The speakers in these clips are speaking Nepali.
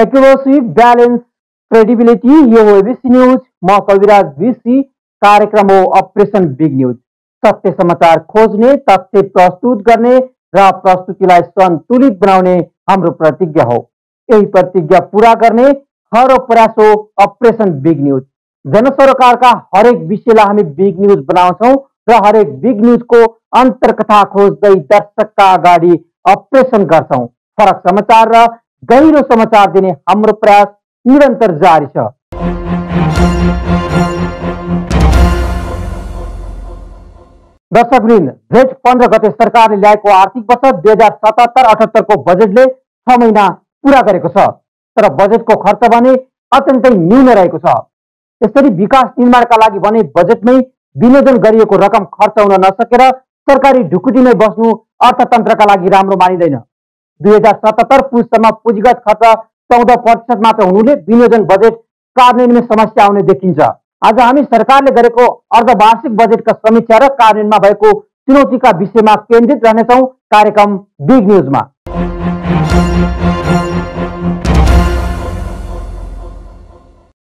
Accuracy, balance, credibility. यो हो एबिसी न्यूज। म कविराज भिसी। कार्यक्रम हो अपरेसन बिग न्यूज। सत्य समाचार खोज्ने, तथ्य प्रस्तुत गर्ने र प्रस्तुतिलाई सन्तुलित बनाउने हाम्रो प्रतिज्ञा हो। यही प्रतिज्ञा पूरा गर्ने हर प्रयास हो अपरेसन बिग न्यूज। जनसरोकारका हरेक विषयलाई हामी बिग न्यूज बनाउँछौँ र हरेक बिग न्यूजको अन्तर्कथा खोज्दै दर्शकका अगाडि अपरेसन गर्छौँ। फरक समाचार र गहिरो समाचार दिने हाम्रो प्रयास निरन्तर जारी छ। दर्शकवृन्द, जेठ 15 गते सरकारले ल्याएको आर्थिक वर्ष 2077-78 को बजेटले 6 महिना पूरा गरेको छ, तर बजेटको खर्च भने अत्यन्तै न्यून रहेको छ। यसरी विकास निर्माणका लागि भने बजेटमै विनियोजन गरिएको रकम खर्च हुन नसकेर सरकारी ढुकुटीमै बस्नु अर्थतन्त्रका लागि राम्रो मानिँदैन। 2077 पुससम्म पुँजीगत खर्च 14% मात्र हुनुले विनियोजन बजेट कार्यान्वयनमा समस्या आउने देखिन्छ। आज हामी सरकारले गरेको अर्धवार्षिक बजेटका समीक्षा र कार्यान्वयनमा भएको चुनौतीका विषयमा केन्द्रित रहनेछौँ कार्यक्रम बिग न्यूजमा।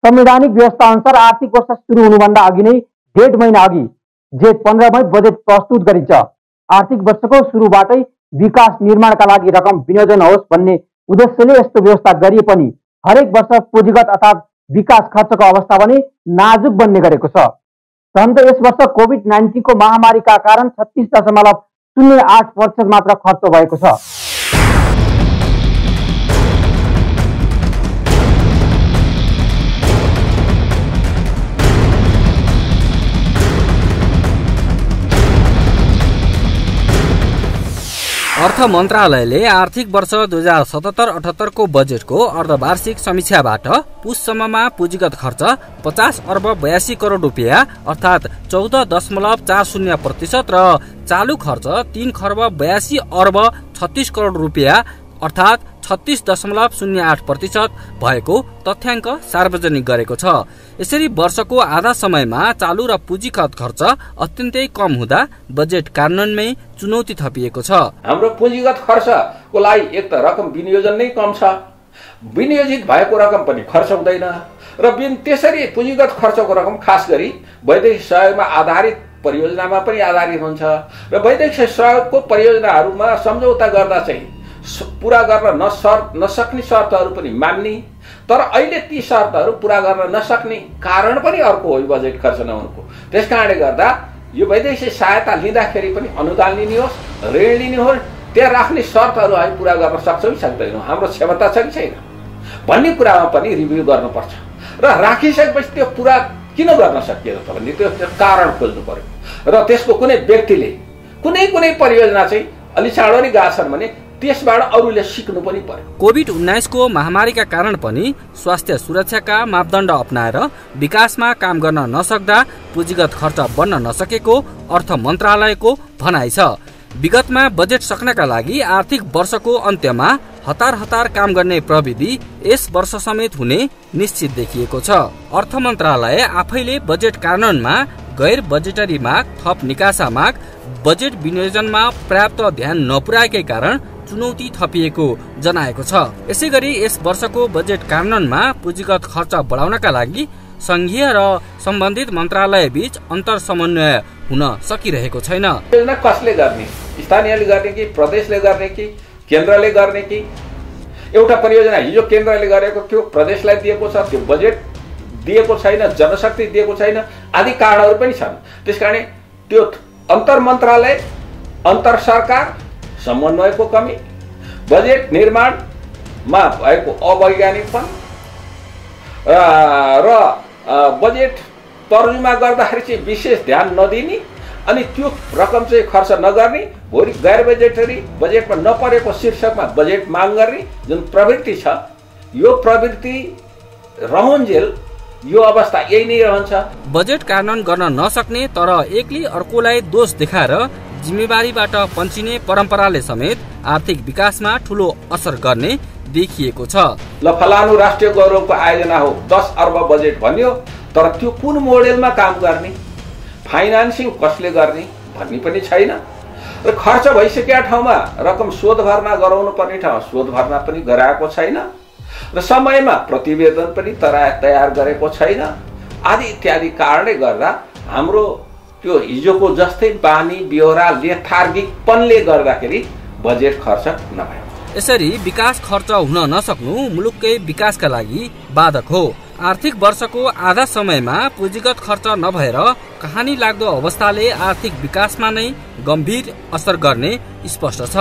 संवैधानिक व्यवस्था अनुसार आर्थिक वर्ष सुरु हुनुभन्दा अघि नै 1.5 महिना अघि जेठ 15 मै बजेट प्रस्तुत गरिन्छ। आर्थिक वर्षको सुरुबाटै विकास निर्माणका लागि रकम विनियोजन होस् भन्ने उद्देश्यले यस्तो व्यवस्था गरिए पनि हरेक वर्ष पुँजीगत अर्थात् विकास खर्चको अवस्था भने नाजुक बन्ने गरेको छ। झन् त यस वर्ष कोभिड-19 को महामारीका कारण 36.08% मात्र खर्च भएको छ। अर्थ मन्त्रालयले आर्थिक वर्ष 2077-78 को बजेटको अर्धवार्षिक समीक्षाबाट पुससम्ममा पुँजीगत खर्च 50 अर्ब 82 करोड रुपियाँ अर्थात् 14.40% र चालू खर्च 3 खर्ब 82 अर्ब 36 करोड रुपियाँ अर्थात् 36.08% भएको तथ्याङ्क सार्वजनिक गरेको छ। यसरी वर्षको आधा समयमा चालू र पुँजीगत खर्च अत्यन्तै कम हुँदा बजेट कार्यान्वयनमै चुनौती थपिएको छ। हाम्रो पुँजीगत खर्चको लागि एक त रकम विनियोजन नै कम छ, विनियोजित भएको रकम पनि खर्च हुँदैन र त्यसरी पुँजीगत खर्चको रकम खास गरी वैदेशिक सहयोगमा आधारित परियोजनामा पनि आधारित हुन्छ र वैदेशिक सहयोगको परियोजनाहरूमा सम्झौता गर्दा चाहिँ पूरा गर्न नसक्ने शर्तहरू पनि मान्ने, तर अहिले ती शर्तहरू पूरा गर्न नसक्ने कारण पनि अर्को हो बजेट खर्च नहुनुको। त्यसकारणले गर्दा यो वैदेशिक सहायता लिँदाखेरि पनि अनुदान लिने होस्, ऋण लिने होस्, त्यहाँ राख्ने शर्तहरू हामी पूरा गर्न सक्छौँ कि सक्दैनौँ, हाम्रो क्षमता छ कि छैन भन्ने कुरामा पनि रिभ्यू गर्नुपर्छ र राखिसकेपछि त्यो पूरा किन गर्न सकिएन त भन्ने त्यो कारण खोज्नु पर्यो र त्यसको कुनै व्यक्तिले कुनै परियोजना चाहिँ अलि चाँडो नै गएको छन् भने त्यसबाट अरूले सिक्नु पनि पर्यो। कोभिड-19 को महामारीका कारण पनि स्वास्थ्य सुरक्षाका मापदण्ड अपनाएर विकासमा काम गर्न नसक्दा पुँजीगत खर्च बन्न नसकेको अर्थ मन्त्रालयको भनाइ छ। विगतमा बजेट सक्नका लागि आर्थिक वर्षको अन्त्यमा हतार काम गर्ने प्रविधि यस वर्ष समेत हुने निश्चित देखिएको छ। अर्थ मन्त्रालय आफैले बजेट कार्यान्वयनमा गैर बजेटरी माग, थप निकासा माग, बजेट विनियोजनमा पर्याप्त ध्यान नपुर्याएकै कारण चुनौती थपिएको जनाएको छ। यसैगरी यस वर्षको बजेट कार्यान्वयनमा पुँजीगत खर्च बढाउनका लागि संघीय र सम्बन्धित मन्त्रालय बीच अन्तर समन्वय हुन सकिरहेको छैन। योजना कसले गर्ने, स्थानीयले गर्ने कि प्रदेशले गर्ने कि केन्द्रले गर्ने कि एउटा परियोजना हिजो केन्द्रले गरेको थियो प्रदेशलाई दिएको छ, त्यो बजेट दिएको छैन, जनशक्ति दिएको छैन आदि कारणहरू पनि छन्। त्यसकारण त्यो अन्तर मन्त्रालय अन्तर सरकार समन्वयको कमी, बजेट निर्माणमा भएको अवैज्ञानिकपन र बजेट तर्जुमा गर्दाखेरि चाहिँ विशेष ध्यान नदिने अनि त्यो रकम चाहिँ खर्च नगर्ने, भोलि गैर बजेटरी बजेटमा नपरेको शीर्षकमा बजेट माग गर्ने जुन प्रवृत्ति छ, यो प्रवृत्ति रहन्जेल यो अवस्था यही नै रहन्छ। बजेट कार्यान्वयन गर्न नसक्ने तर एकले अर्कोलाई दोष देखाएर जिम्मेवारीबाट पन्छिने परम्पराले समेत आर्थिक विकासमा ठूलो असर गर्ने देखिएको छ। ल फलानु राष्ट्रिय गौरवको आयोजना हो 10 अर्ब बजेट भन्यो, तर त्यो कुन मोडेलमा काम गर्ने, फाइनान्सिङ कसले गर्ने भन्ने पनि छैन र खर्च भइसकेका ठाउँमा रकम शोध भर्ना गराउनु पर्ने ठाउँमा शोध भर्ना पनि गराएको छैन र समयमा प्रतिवेदन पनि तयार गरेको छैन आदि इत्यादि कारणले गर्दा हाम्रो त्यो हिजोको जस्तै बानी बेहोरा लेथार्गिकपनले गर्दाखेरि बजेट खर्च नभएको। यसरी विकास खर्च हुन नसक्नु मुलुककै विकासका लागि बाधक हो। आर्थिक वर्षको आधा समयमा पुँजीगत खर्च नभएर कहानी लाग्दो अवस्थाले आर्थिक विकासमा नै गम्भीर असर गर्ने स्पष्ट छ।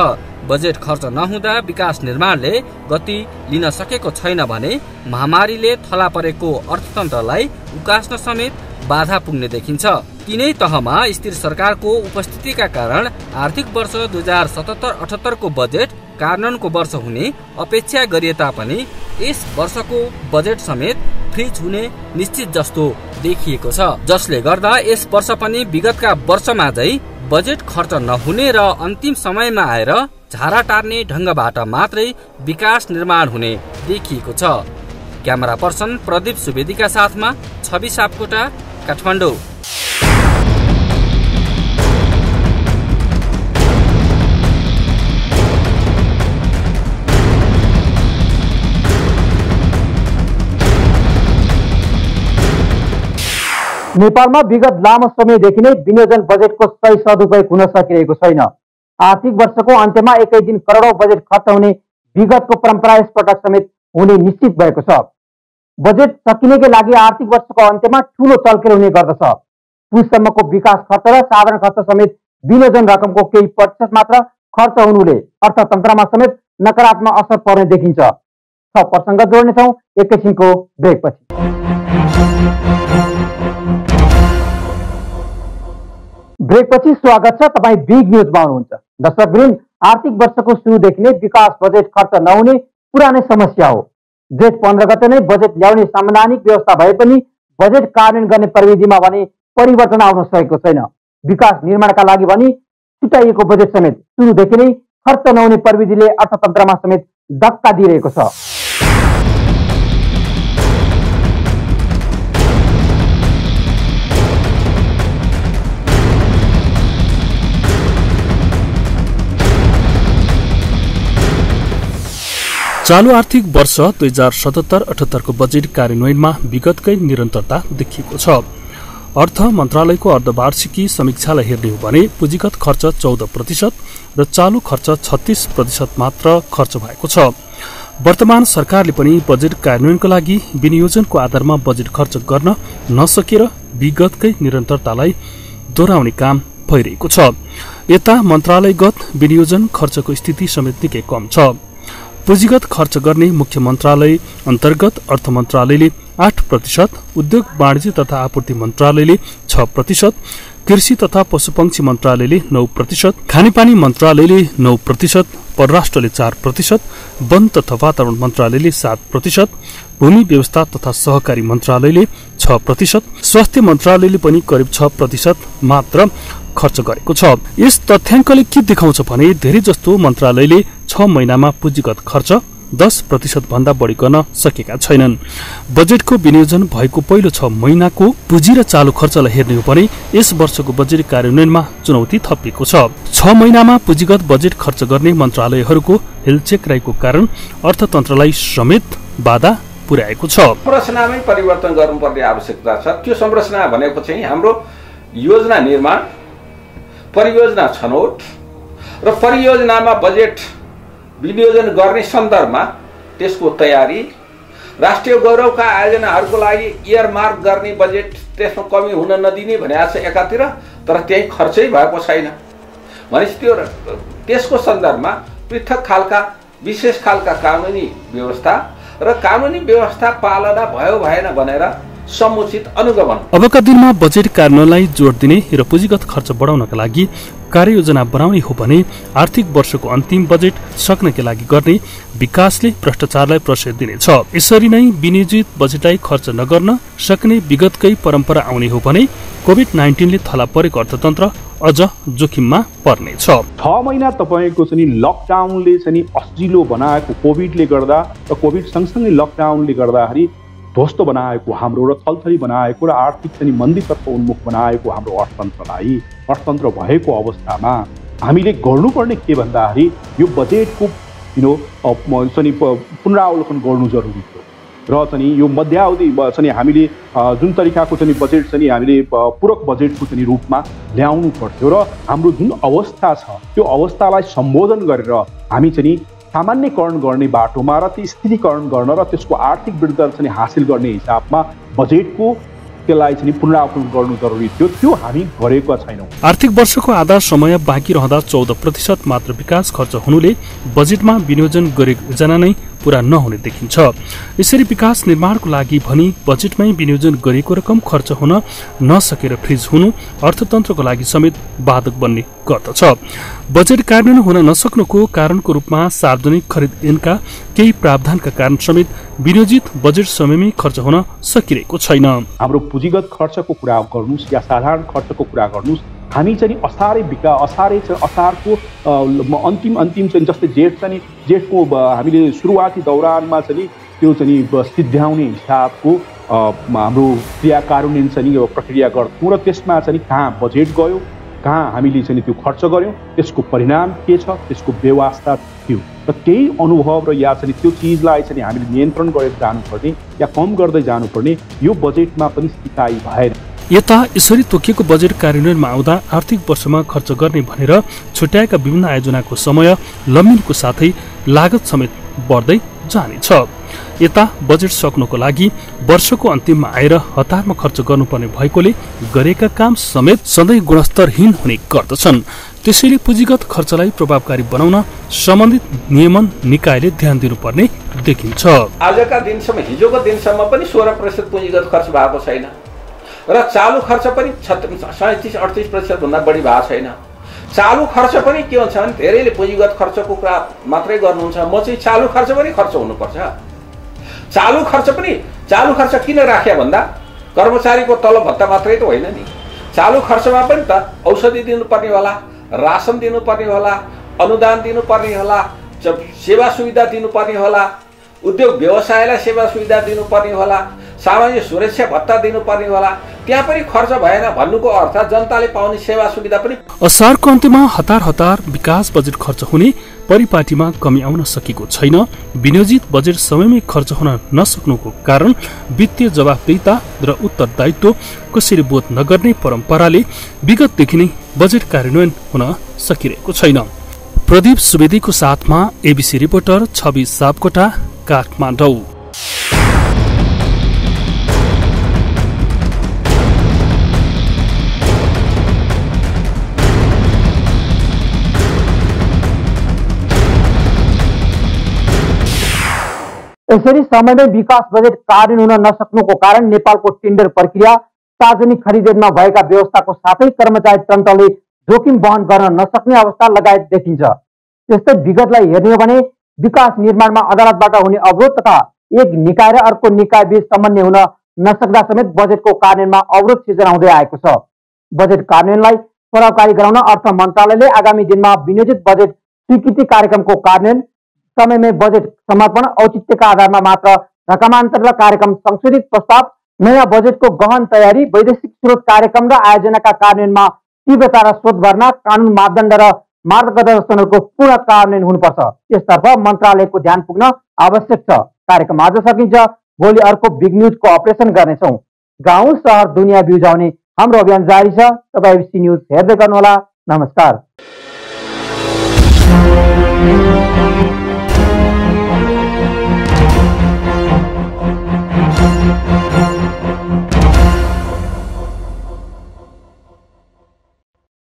बजेट खर्च नहुँदा विकास निर्माणले गति लिन सकेको छैन भने महामारीले थला परेको अर्थतन्त्रलाई उकास्न समेत बाधा पुग्ने देखिन्छ। तीनै तहमा स्थिर सरकारको उपस्थितिका कारण आर्थिक वर्ष 2077-78 को बजेट कार्यान्वयनको वर्ष हुने अपेक्षा गरिए तापनि यस वर्षको बजेट समेत फ्रिज हुने निश्चित जस्तो देखिएको छ, जसले गर्दा यस वर्ष पनि विगतका वर्षमा झै बजेट खर्च नहुने र अन्तिम समयमा आएर झारा टार्ने ढंगबाट मात्रै विकास निर्माण हुने देखिएको छ। क्यामेरा पर्सन प्रदीप सुवेदीका साथमा छवि सापकोटा, काठमाडौँ। नेपालमा विगत लामो समयदेखि नै विनियोजन बजेटको सही सदुपयोग हुन सकिरहेको छैन। आर्थिक वर्षको अन्त्यमा एकै दिन करोडौं बजेट खर्च हुने विगतको परम्परा यसपटक समेत हुने निश्चित भएको छ। बजेट सकिनेकै लागि आर्थिक वर्षको अन्त्यमा ठूलो चलखेल हुने गर्दछ। पुससम्मको विकास खर्च र साधारण खर्च समेत विनियोजन रकमको केही प्रतिशत मात्र खर्च हुनुले अर्थतन्त्रमा समेत नकारात्मक असर पर्ने देखिन्छ। थप प्रसङ्ग जोड्नेछौँ एकैछिनको ब्रेकपछि। ब्रेकपछि स्वागत छ। तपाईँ बिग न्युजमा हुनुहुन्छ। दर्शकवृन्द, आर्थिक वर्षको सुरुदेखि नै विकास बजेट खर्च नहुने पुरानै समस्या हो। जेठ 15 गते नै बजेट ल्याउने संवैधानिक व्यवस्था भए पनि बजेट कार्यान्वयन गर्ने प्रविधिमा भने परिवर्तन आउन सकेको छैन। विकास निर्माणका लागि भने छुट्याइएको बजेट समेत सुरुदेखि नै खर्च नहुने प्रविधिले अर्थतन्त्रमा समेत धक्का दिइरहेको छ। चालू आर्थिक वर्ष 2077-78 को बजेट कार्यान्वयनमा विगतकै निरन्तरता देखिएको छ। अर्थ मन्त्रालयको अर्धवार्षिकी समीक्षालाई हेर्ने हो भने पुँजीगत खर्च 14% र चालू खर्च 36% मात्र खर्च भएको छ। वर्तमान सरकारले पनि बजेट कार्यान्वयनको लागि विनियोजनको आधारमा बजेट खर्च गर्न नसकेर विगतकै निरन्तरतालाई दोहोऱ्याउने काम भइरहेको छ। यता मन्त्रालयगत विनियोजन खर्चको स्थिति समेत निकै कम छ। पुँजीगत खर्च गर्ने मुख्य मन्त्रालय अन्तर्गत अर्थ मन्त्रालयले 8%, उद्योग वाणिज्य तथा आपूर्ति मन्त्रालयले 6%, कृषि तथा पशुपक्षी मन्त्रालयले 9%, खानेपानी मन्त्रालयले 9%, परराष्ट्रले 4%, वन तथा वातावरण मन्त्रालयले 7%, भूमि व्यवस्था तथा सहकारी मन्त्रालयले 6%, स्वास्थ्य मन्त्रालयले पनि करिब 6% मात्र खर्च गरेको छ। यस तथ्याङ्कले के देखाउँछ भने धेरै जस्तो मन्त्रालयले 6 महिनामा पुँजीगत खर्च 10% भन्दा बढी गर्न सकेका छैनन्। बजेटको विनियोजन भएको पहिलो 6 महिनाको पुँजी र चालू खर्चलाई हेर्ने हो भने यस वर्षको बजेट कार्यान्वयनमा चुनौती थपिएको छ। 6 महिनामा पुँजीगत बजेट खर्च गर्ने मन्त्रालयहरूको हेलचेक्राइको कारण अर्थतन्त्रलाई समेत बाधा पुर्याएको छ। संरचनामै परिवर्तन गर्नुपर्ने आवश्यकता छ। त्यो संरचना भनेको चाहिँ हाम्रो योजना निर्माण, परियोजना छनौट र परियोजनामा बजेट विनियोजन गर्ने सन्दर्भमा त्यसको तयारी, राष्ट्रिय गौरवका आयोजनाहरूको लागि इयरमार्क गर्ने बजेट त्यसमा कमी हुन नदिने भनेको छ एकातिर, तर त्यही खर्चै भएको छैन। भनेपछि त्यसको सन्दर्भमा पृथक खालका विशेष खालका कानुनी व्यवस्था र कानुनी व्यवस्था पालना भयो भएन भनेर समुचित अनुगमन। अबका दिनमा बजेट कार्यान्वयनलाई जोड दिने र पुँजीगत खर्च बढाउनका लागि कार्ययोजना बनाउने हो भने आर्थिक वर्षको अन्तिम बजेट सक्नका लागि गर्ने विकासले भ्रष्टाचारलाई प्रश्रय दिनेछ। यसरी नै विनियोजित बजेटलाई खर्च नगर्न सक्ने विगतकै परम्परा आउने हो भने कोभिड-19 ले थला परेको अर्थतन्त्र अझ जोखिममा पर्नेछ। 6 महिना तपाईको चाहिँ लकडाउनले चाहिँ अस्जिलो बनाएको कोभिडले गर्दा र कोभिड सँगसँगै लकडाउनले गर्दाखेरि ध्वस्त बनाएको हाम्रो र थलथली बनाएको र आर्थिक चाहिँ मन्दीतर्फ उन्मुख बनाएको हाम्रो अर्थतन्त्र भएको अवस्थामा हामीले गर्नुपर्ने के भन्दाखेरि यो बजेटको चाहिँ पुनरावलोकन गर्नु जरुरी थियो र चाहिँ यो मध्यावधि चाहिँ हामीले जुन तरिकाको चाहिँ बजेट चाहिँ हामीले पूरक बजेटको चाहिँ रूपमा ल्याउनु पर्थ्यो र हाम्रो जुन अवस्था छ त्यो अवस्थालाई सम्बोधन गरेर हामी चाहिँ सामान्यकरण गर्ने बाटोमा र त्यो स्थिरीकरण गर्न र त्यसको आर्थिक वृद्धि चाहिँ हासिल गर्ने हिसाबमा बजेटको त्यसलाई चाहिँ पुनरावलोकन गर्नु जरुरी थियो, त्यो हामी गरेका छैनौँ। आर्थिक वर्षको आधा समय बाँकी रहँदा 14% मात्र विकास खर्च हुनुले बजेटमा विनियोजन गरेको योजना नै पूरा नहुने देखिन्छ। यसरी विकास निर्माणको लागि भनी बजेटमै विनियोजन गरेको रकम खर्च हुन नसकेर फ्रिज हुनु अर्थतन्त्रको लागि समेत बाधक बन्ने गर्दछ। बजेट कार्यान्वयन हुन नसक्नुको कारणको रूपमा सार्वजनिक खरिद ऐनका केही प्रावधानका कारण समेत विनियोजित बजेट समयमै खर्च हुन सकिरहेको छैन। हाम्रो पुँजीगत खर्चको कुरा गर्नुस् या साधारण खर्चको कुरा गर्नुस्, हामी चाहिँ असारको अन्तिम चाहिँ जस्तै जेठको हामीले सुरुवाती दौरानमा चाहिँ त्यो चाहिँ सिद्ध्याउने हिसाबको हाम्रो क्रिया कार्यान्वयन चाहिँ प्रक्रिया गर्थ्यौँ र त्यसमा चाहिँ कहाँ बजेट गयो, कहाँ हामीले चाहिँ त्यो खर्च गऱ्यौँ, त्यसको परिणाम के छ, त्यसको व्यवस्था थियो र त्यही अनुभव र या चाहिँ त्यो चिजलाई चाहिँ हामीले नियन्त्रण गरेर जानुपर्ने या कम गर्दै जानुपर्ने यो बजेटमा पनि सिकाइ भएन। यता यसरी तोकिएको बजेट कार्यान्वयनमा आउँदा आर्थिक वर्षमा खर्च गर्ने भनेर छुट्याएका विभिन्न आयोजनाको समय लम्बिनुको साथै लागत समेत बढ्दै जानेछ। यता बजेट सक्नुको लागि वर्षको अन्तिममा आएर हतारमा खर्च गर्नुपर्ने भएकोले गरेका काम समेत सधैँ गुणस्तरहीन हुने गर्दछन्। त्यसैले पुँजीगत खर्चलाई प्रभावकारी बनाउन सम्बन्धित नियमन निकायले ध्यान दिनुपर्ने देखिन्छ। आजका दिनसम्म हिजोको दिनसम्म पनि 16% पुँजीगत खर्च भएको छैन र चालु खर्च पनि 37-38% भन्दा बढी भएको छैन। चालु खर्च पनि के हुन्छ भने धेरैले पुँजीगत खर्चको कुरा मात्रै गर्नुहुन्छ, म चाहिँ चालु खर्च पनि खर्च हुनुपर्छ। चालु खर्च किन राख्या भन्दा कर्मचारीको तलब भत्ता मात्रै त होइन नि, चालु खर्चमा पनि त औषधि दिनुपर्ने होला, रासन दिनुपर्ने होला, अनुदान दिनुपर्ने होला, सेवा सुविधा दिनुपर्ने होला, उद्योग व्यवसायलाई सेवा सुविधा दिनुपर्ने होला, सामाजिक सुरक्षा भत्ता दिनुपर्ने होला, त्यहाँ पनि खर्च भएन भन्नुको अर्थ जनताले पाउने सेवा सुविधा पनि। असारको अन्त्यमा हतार विकास बजेट खर्च हुने परिपाटीमा कमी आउन सकेको छैन। विनियोजित बजेट समयमै खर्च हुन नसक्नुको कारण वित्तीय जवाफदेहिता र उत्तरदायित्व कसैले बोध नगर्ने परम्पराले विगतदेखि नै बजेट कार्यान्वयन हुन सकिरहेको छैन। प्रदीप सुवेदीको साथमा एबीसी रिपोर्टर छवि सापकोटा, काठमाडौँ। यसरी समयमै विकास बजेट कार्यान्वयन हुन नसक्नुको कारण नेपालको टेन्डर प्रक्रिया, सार्वजनिक खरिदेमा भएका व्यवस्थाको साथै कर्मचारी तन्त्रले जोखिम वहन गर्न नसक्ने अवस्था लगायत देखिन्छ। त्यस्तै विगतलाई हेर्ने हो भने विकास निर्माणमा अदालतबाट हुने अवरोध तथा एक निकाय र अर्को निकाय बीच समन्वय हुन नसक्दा समेत बजेटको कार्यान्वयनमा अवरोध सिर्जना हुँदै आएको छ। बजेट कार्यान्वयनलाई प्रभावकारी गराउन अर्थ मन्त्रालयले आगामी दिनमा विनियोजित बजेट स्वीकृति कार्यक्रमको कार्यान्वयन, समयमै बजेट समर्पण, औचित्यका आधारमा मात्र रकमान्तरण र कार्यक्रम संशोधित प्रस्ताव, नयाँ बजेटको गहन तयारी, वैदेशिक स्रोत कार्यक्रम र आयोजनाका कार्यान्वयनमा तीव्रता र शोध भर्ना, कानुन मापदण्ड र मार्गदर्शनहरूको पूर्ण कार्यान्वयन हुनुपर्छ। यसतर्फ मन्त्रालयको ध्यान पुग्न आवश्यक छ। कार्यक्रम आज सकिन्छ, भोलि अर्को बिग न्युजको अपरेसन गर्नेछौँ। गाउँ सहर दुनियाँ बिउजाउने हाम्रो अभियान जारी छ। तपाईँ एबीसी न्युज हेर्दै गर्नुहोला। नमस्कार।